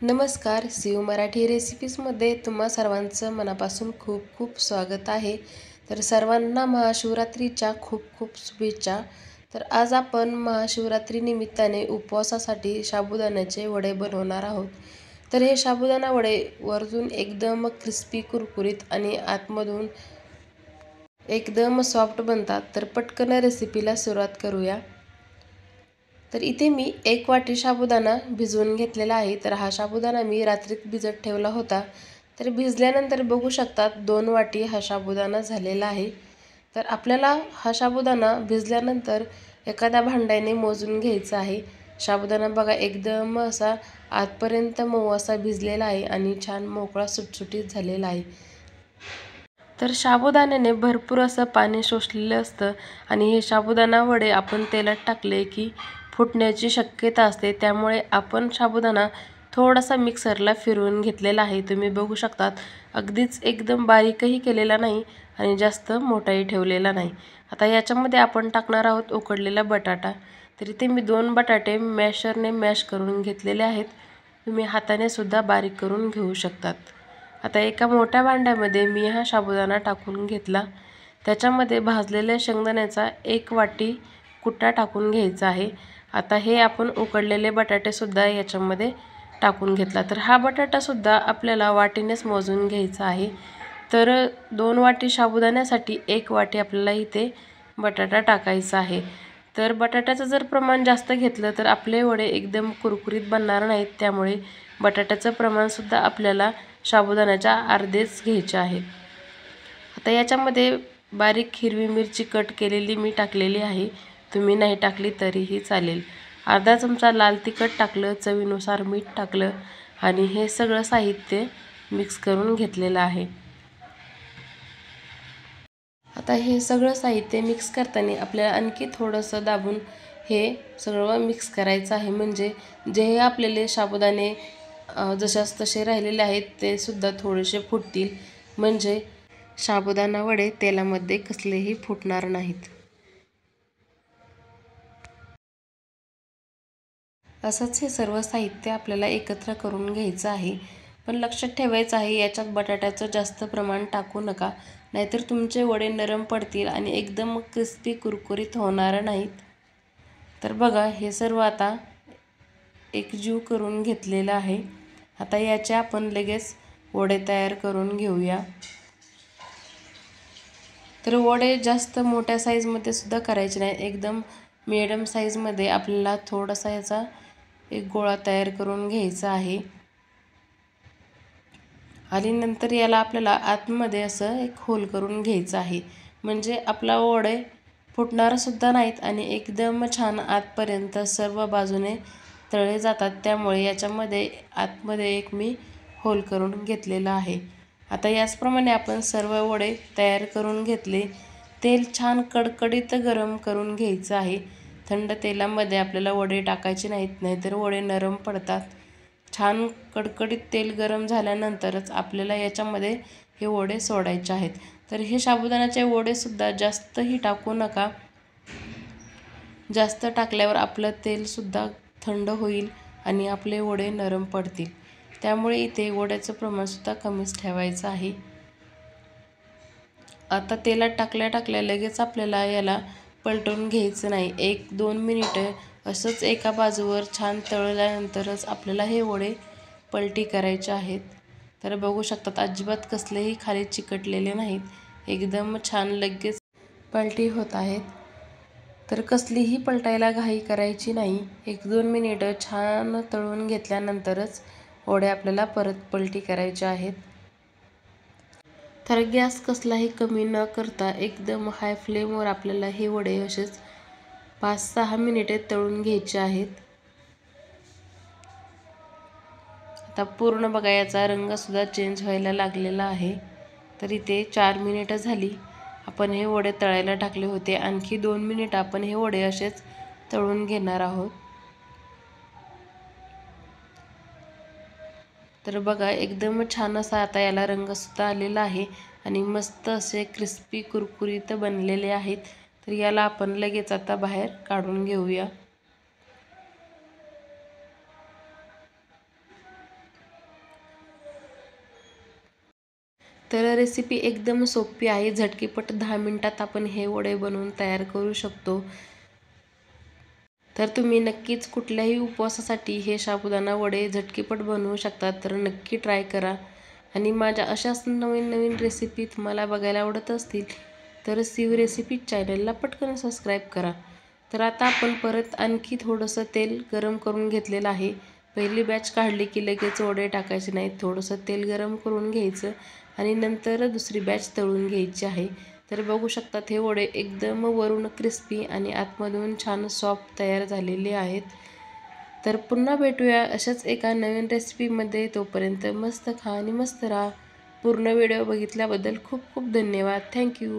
नमस्कार, शिव मराठी रेसिपीजमध्ये तुम्हा सर्वांचं मनापासून खूप खूप स्वागत आहे. तर सर्वांना महाशिवरात्रीच्या खूप खूप शुभेच्छा. तर आज आपण महाशिवरात्री निमित्ताने उपवासासाठी साबुदाण्याचे वडे बनवणार आहोत. तर हे साबुदाणा वडे वरून एकदम क्रिस्पी कुरकुरीत आणि आतमधून एकदम सॉफ्ट बनतात. तर पटकन रेसिपीला सुरुवात करूया. तर इथे मी 1 वाटी साबुदाणा भिजवून घेतलेला आहे. तर हा साबुदाणा मी रात्रीत भिजत ठेवला होता. तर भिजल्यानंतर बघू शकतात 2 वाटी हा साबुदाणा झालेला आहे. तर आपल्याला हा साबुदाणा भिजल्यानंतर एखाद्या भांड्याने मोजून घ्यायचा आहे. साबुदाणा बघा एकदम असा आतपर्यंत मऊ असा भिजलेला आहे आणि छान मोकळा सुटसुटीत झालेला आहे. तर साबुदाण्याने भरपूर असं पाणी शोषलेलं असतं आणि हे साबुदाणा वडे आपण तेलात टाकले की फुटण्याची शक्यता असते. त्यामुळे आपण साबुदाणा थोडासा मिक्सरला फिरवून घेतलेला आहे. तुम्ही बघू शकतात अगदीच एकदम बारीकही केलेला नाही आणि जास्त मोठाही ठेवलेला नाही. आता याच्यामध्ये आपण टाकणार आहोत उकडलेला बटाटा. तर इथे मी 2 बटाटे मॅशरने मॅश करून घेतलेले आहेत. तुम्ही हाताने सुद्धा बारीक करून घेऊ शकतात. आता एका मोठ्या भांड्यामध्ये मी हा साबुदाणा टाकून घेतला. त्याच्यामध्ये भाजलेल्या शेंगदाण्याचा 1 वाटी कुट्टा टाकून घ्यायचा आहे. आता हे आपण उकडलेले बटाटेसुद्धा याच्यामध्ये टाकून घेतला. तर हा बटाटासुद्धा आपल्याला वाटीनेच मोजून घ्यायचा आहे. तर 2 वाटी साबुदाण्यासाठी 1 वाटी आपल्याला इथे बटाटा टाकायचा आहे. तर बटाट्याचं जर प्रमाण जास्त घेतलं तर आपले वडे एकदम कुरकुरीत बनणार नाहीत. त्यामुळे बटाट्याचं प्रमाणसुद्धा आपल्याला साबुदाण्याच्या अर्धेच घ्यायचे आहे. आता याच्यामध्ये बारीक हिरवी मिरची कट केलेली मी टाकलेली आहे. तुम्ही नाही टाकली तरीही चालेल. अर्धा चमचा लाल तिखट टाकलं, चवीनुसार मीठ टाकलं आणि हे सगळं साहित्य मिक्स करून घेतलेलं आहे. आता हे सगळं साहित्य मिक्स करताना आपल्याला आणखी थोडंसं दाबून हे सगळं मिक्स करायचं आहे. म्हणजे जे आपल्याला साबुदाणे जशास तसे राहिलेले आहेत ते सुद्धा थोडेसे फुटतील. म्हणजे साबुदाणा वडे तेलामध्ये कसलेही फुटणार नाहीत. असंच हे सर्व साहित्य आपल्याला एकत्र करून घ्यायचं आहे. पण लक्षात ठेवायचं आहे याच्यात बटाट्याचं जास्त प्रमाण टाकू नका. नाहीतर तुमचे वडे नरम पडतील आणि एकदम क्रिस्पी कुरकुरीत होणार नाहीत. तर बघा हे सर्व आता एकजीव करून घेतलेलं आहे. आता याचे आपण लगेच वडे तयार करून घेऊया. तर वडे जास्त मोठ्या साईजमध्ये सुद्धा करायचे नाही. एकदम मिडियम साईजमध्ये आपल्याला थोडासा याचा एक गोळा तयार करून घ्यायचा आहे. आणि नंतर याला आपल्याला आतमध्ये असं एक होल करून घ्यायचं आहे. म्हणजे आपला वडे फुटणार सुद्धा नाहीत आणि एकदम छान आतपर्यंत सर्व बाजूने तळले जातात. त्यामुळे याच्यामध्ये आतमध्ये एक मी होल करून घेतलेला आहे. आता याचप्रमाणे आपण सर्व वडे तयार करून घेतले. तेल छान कडकडीत गरम करून घ्यायचं आहे. थंड तेलामध्ये आपल्याला वडे टाकायचे नाहीत, नाहीतर वडे नरम पडतात. छान कडकडीत तेल गरम झाल्यानंतरच आपल्याला याच्यामध्ये हे वडे सोडायचे आहेत. तर हे साबुदाण्याचे वडेसुद्धा जास्तही टाकू नका. जास्त टाकल्यावर आपलं तेलसुद्धा थंड होईल आणि आपले वडे नरम पडतील. त्यामुळे इथे वड्याचं प्रमाणसुद्धा कमीच ठेवायचं आहे. आता तेलात टाकल्या लगेच आपल्याला याला पलटवून घ्यायचं नाही. 1-2 मिनिटं असंच एका बाजूवर छान तळल्यानंतरच आपल्याला हे वडे पलटी करायचे आहेत. तर बघू शकतात अजिबात कसलेही खाली चिकटलेले नाहीत. एकदम छान लगेच पलटी होत आहेत. तर कसलीही पलटायला घाई करायची नाही. 1-2 मिनिटं छान तळून घेतल्यानंतरच वडे आपल्याला परत पलटी करायचे आहेत. तर गॅस कसलाही कमी न करता एकदम हाय फ्लेमवर आपल्याला हे वडे असेच 5-6 मिनिटे तळून घ्यायचे आहेत. आता पूर्ण बघा याचा रंगसुद्धा चेंज व्हायला लागलेला आहे. तर इथे 4 मिनिटं झाली. आपण हे वडे तळायला टाकले होते. आणखी 2 मिनिटं आपण हे वडे असेच तळून घेणार आहोत. तर बघा एकदम छान असा आता याला रंगसुद्धा आलेला आहे आणि मस्त असे क्रिस्पी कुरकुरीत बनलेले आहेत. तर याला आपण लगेच आता बाहेर काढून घेऊया. तर रेसिपी एकदम सोपी आहे. झटकीपट 10 मिनिटात आपण हे वडे बनवून तयार करू शकतो. तर तुम्ही नक्कीच कुठल्याही उपवासासाठी हे साबुदाणा वडे झटकीपट बनवू शकता. तर नक्की ट्राय करा. आणि माझ्या अशाच नवीन नवीन रेसिपी तुम्हाला बघायला आवडत असतील तर शिव रेसिपी चॅनलला पटकन सबस्क्राईब करा. तर आता आपण परत आणखी थोडंसं तेल गरम करून घेतलेलं आहे. पहिली बॅच काढली की लगेच वडे टाकायचे नाहीत. थोडंसं तेल गरम करून घ्यायचं आणि नंतर दुसरी बॅच तळून घ्यायची आहे. तर बघू शकतात हे वडे एकदम वरून क्रिस्पी आणि आतमधून छान सॉफ्ट तयार झालेले आहेत. तर पुन्हा भेटूया अशाच एका नवीन रेसिपीमध्ये. तोपर्यंत मस्त खा आणि मस्त राहा. पूर्ण व्हिडिओ बघितल्याबद्दल खूप खूप धन्यवाद. थँक्यू.